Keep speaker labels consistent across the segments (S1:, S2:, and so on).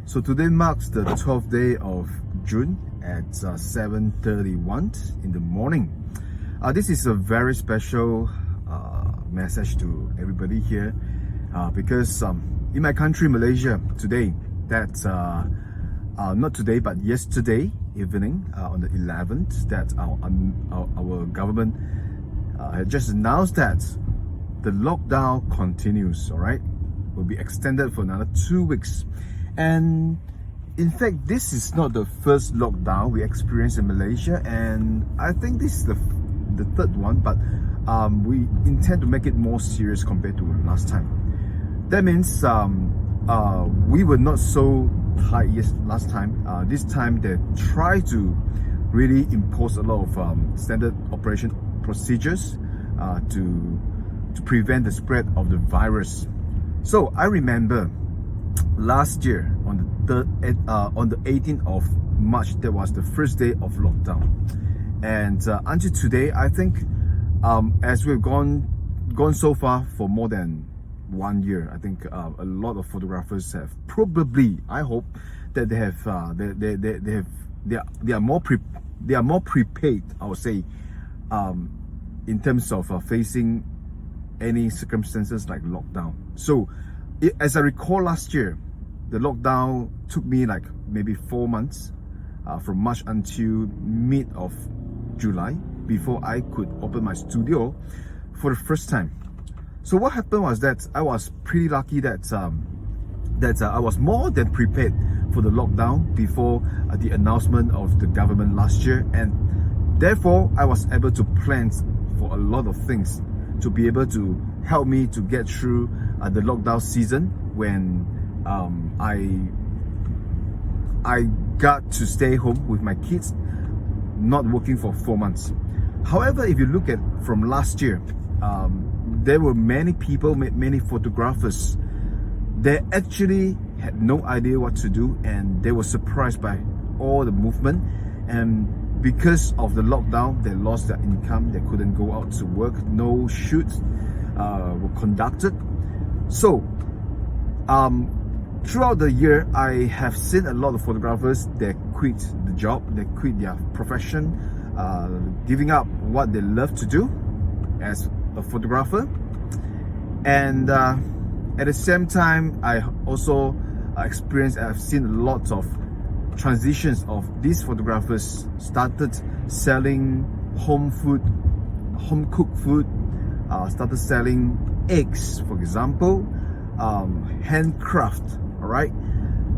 S1: So today marks the 12th day of June at 7:31 in the morning. This is a very special message to everybody here because in my country, Malaysia, today, that's not today but yesterday evening on the 11th, that our government had just announced that the lockdown continues, all right, will be extended for another 2 weeks. And in fact, this is not the first lockdown we experienced in Malaysia, and I think this is the third one, but we intend to make it more serious compared to last time. That means we were not so tight last time. This time they try to really impose a lot of standard operation procedures to prevent the spread of the virus. So I remember last year on the 18th of March, that was the first day of lockdown, and until today, I think as we've gone so far for more than 1 year, I think a lot of photographers have probably, I hope that they are more prepared, I would say, in terms of facing any circumstances like lockdown. So as I recall, last year the lockdown took me like maybe 4 months, from March until mid of July, before I could open my studio for the first time. So what happened was that I was pretty lucky that I was more than prepared for the lockdown before the announcement of the government last year, and therefore I was able to plan for a lot of things to be able to help me to get through the lockdown season when I got to stay home with my kids, not working for 4 months. However, if you look at from last year, there were many people, many photographers, they actually had no idea what to do, and they were surprised by all the movement, and because of the lockdown, they lost their income, they couldn't go out to work, no shoots were conducted. So throughout the year, I have seen a lot of photographers, they quit the job, they quit their profession, giving up what they love to do as a photographer. And at the same time, I also I've seen lots of transitions of these photographers started selling home cooked food, started selling eggs, for example, handcraft, all right,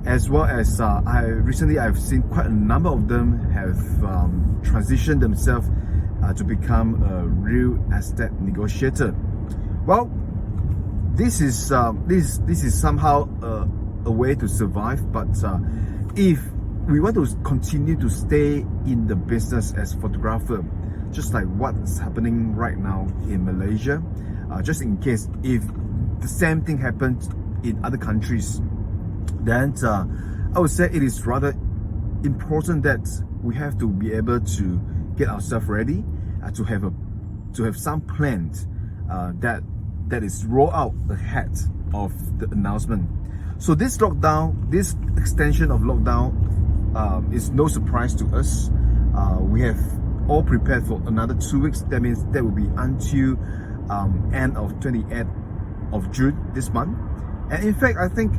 S1: as well as I've seen quite a number of them have transitioned themselves to become a real estate negotiator. Well, this is somehow a way to survive, but if we want to continue to stay in the business as photographer, just like what's happening right now in Malaysia, just in case if the same thing happens in other countries, then I would say it is rather important that we have to be able to get ourselves ready, to have some plans that is rolled out ahead of the announcement. So this extension of lockdown is no surprise to us. We have all prepared for another 2 weeks. That means that will be until end of 28th of June this month. And in fact, I think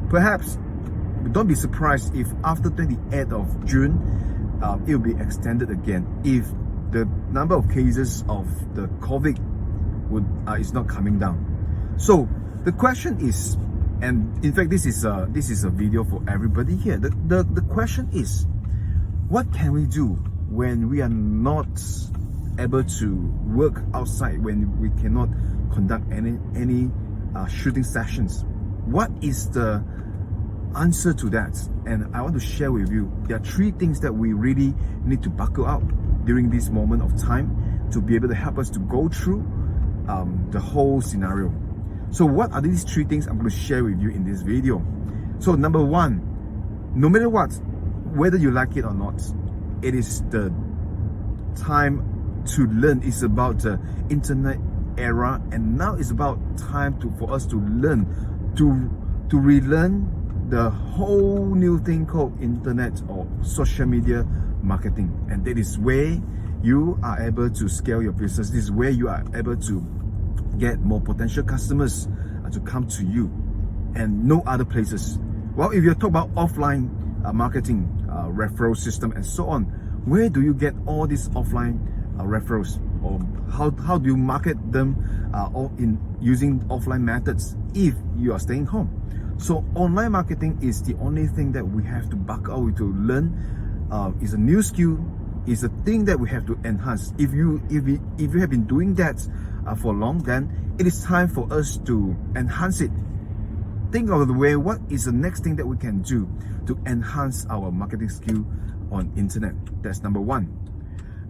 S1: perhaps don't be surprised if after 28th of June it will be extended again if the number of cases of the COVID is not coming down. So the question is, and in fact this is a video for everybody here, the question is, what can we do when we are not able to work outside, when we cannot conduct any shooting sessions? What is the answer to that? And I want to share with you, there are 3 things that we really need to buckle up during this moment of time to be able to help us to go through the whole scenario. So what are these 3 things I'm going to share with you in this video? So number 1, no matter what, whether you like it or not, it is the time to learn. It's about the internet era, and now it's about time for us to learn, to relearn the whole new thing called internet or social media marketing, and that is where you are able to scale your business. This is where you are able to get more potential customers to come to you, and no other places. Well, if you're talking about offline marketing, referral system and so on, where do you get all these offline referrals, or how do you market them all in using offline methods if you are staying home? So online marketing is the only thing that we have to buck out to learn. Is a new skill, is a thing that we have to enhance. If you have been doing that for long, then it is time for us to enhance it. Think of the way, what is the next thing that we can do to enhance our marketing skill on internet? That's number one.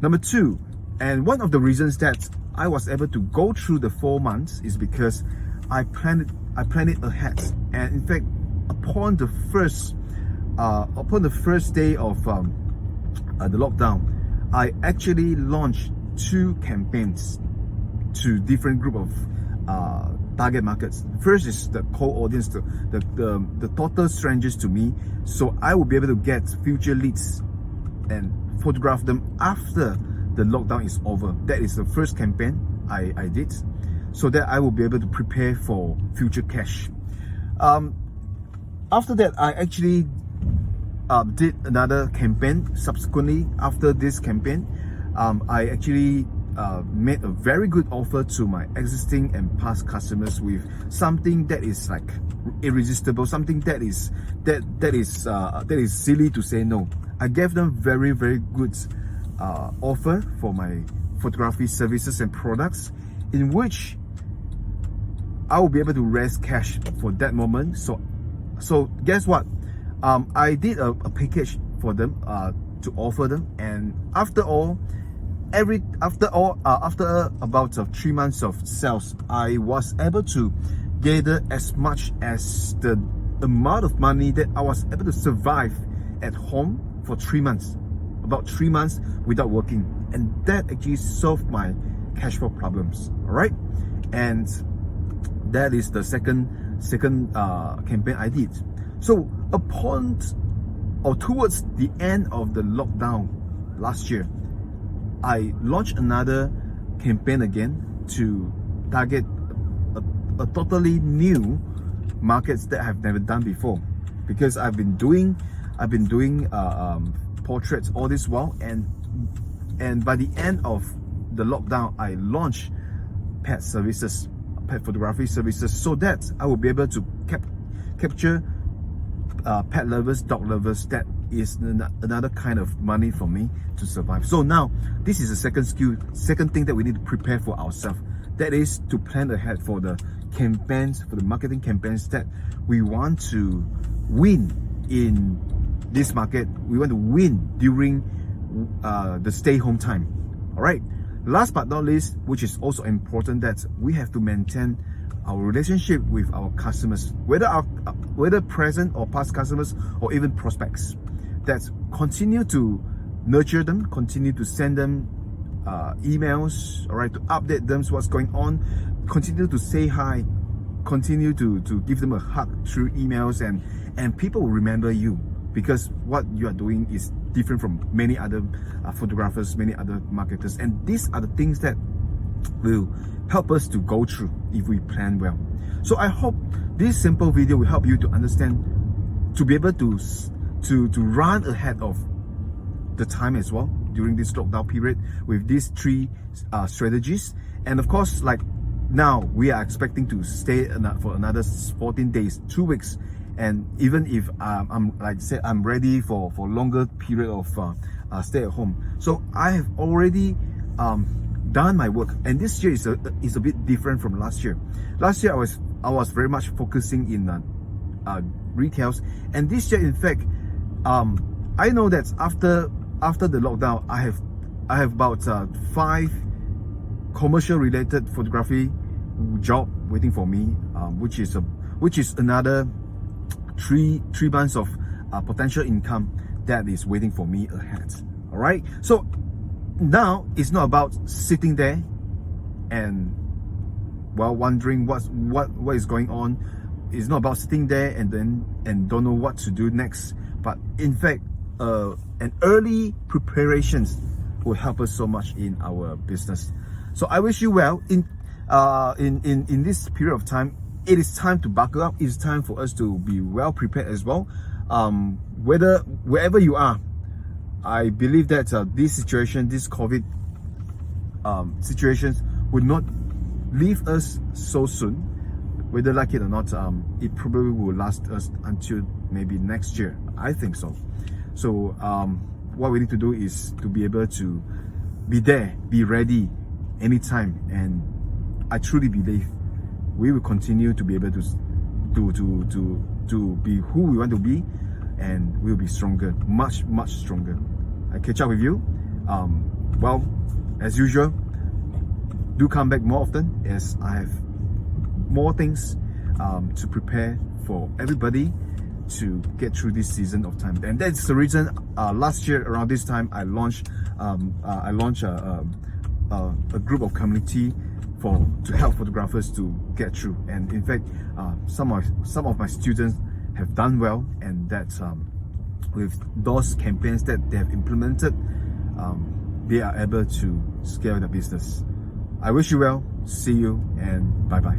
S1: Number two, and one of the reasons that I was able to go through the 4 months is because I planned it ahead. And in fact, upon the first day of the lockdown, I actually launched 2 campaigns to different group of target markets. First is the cold audience, the total strangers to me, so I will be able to get future leads and photograph them after the lockdown is over. That is the first campaign I did, so that I will be able to prepare for future cash. After that, I actually did another campaign subsequently. After this campaign, I actually made a very good offer to my existing and past customers with something that is like irresistible, something that is silly to say no. I gave them very good offer for my photography services and products, in which I will be able to raise cash for that moment. So guess what? I did a package for them to offer them, and after about 3 months of sales, I was able to gather as much as the amount of money that I was able to survive at home for 3 months, about 3 months without working, and that actually solved my cash flow problems. All right, and that is the second campaign I did. So upon or towards the end of the lockdown last year, I launched another campaign again to target a totally new markets that I've never done before, because I've been doing portraits all this while, and by the end of the lockdown, I launched pet photography services, so that I will be able to capture pet lovers, dog lovers. That is another kind of money for me to survive. So now this is the second thing that we need to prepare for ourselves. That is to plan ahead for the campaigns, for the marketing campaigns that we want to win in this market. We want to win during the stay home time. All right. Last but not least, which is also important, that we have to maintain our relationship with our customers, whether present or past customers or even prospects. That continue to nurture them, continue to send them emails, all right, to update them what's going on, continue to say hi, continue to give them a hug through emails, and people will remember you, because what you are doing is different from many other photographers, many other marketers, and these are the things that will help us to go through if we plan well. So I hope this simple video will help you to understand, to be able to run ahead of the time as well during this lockdown period with these 3 strategies. And of course, like now we are expecting to stay for another 14 days, 2 weeks, and even if I'm ready for longer period of stay at home. So I have already done my work, and this year is a bit different from last year. Last year I was very much focusing in retails, and this year, in fact, I know that after the lockdown, I have about 5 commercial related photography job waiting for me, which is another 3 months of potential income that is waiting for me ahead. All right, so now it's not about sitting there and wondering what is going on. it's not about sitting there and don't know what to do next, but in fact, an early preparations will help us so much in our business. So I wish you well in this period of time. It is time to buckle up. It's time for us to be well prepared as well. Wherever you are, I believe that this situation, this COVID situations, will not leave us so soon. Whether like it or not, it probably will last us until maybe next year. I think so. So what we need to do is to be able to be there, be ready anytime, and I truly believe we will continue to be able to be who we want to be, and we'll be stronger, much stronger. I catch up with you. Well, as usual, do come back more often, as I have more things to prepare for everybody to get through this season of time. And that's the reason last year around this time I launched a group of community to help photographers to get through. And in fact, some of my students have done well, and that with those campaigns that they have implemented, they are able to scale their business. I wish you well. See you, and bye bye.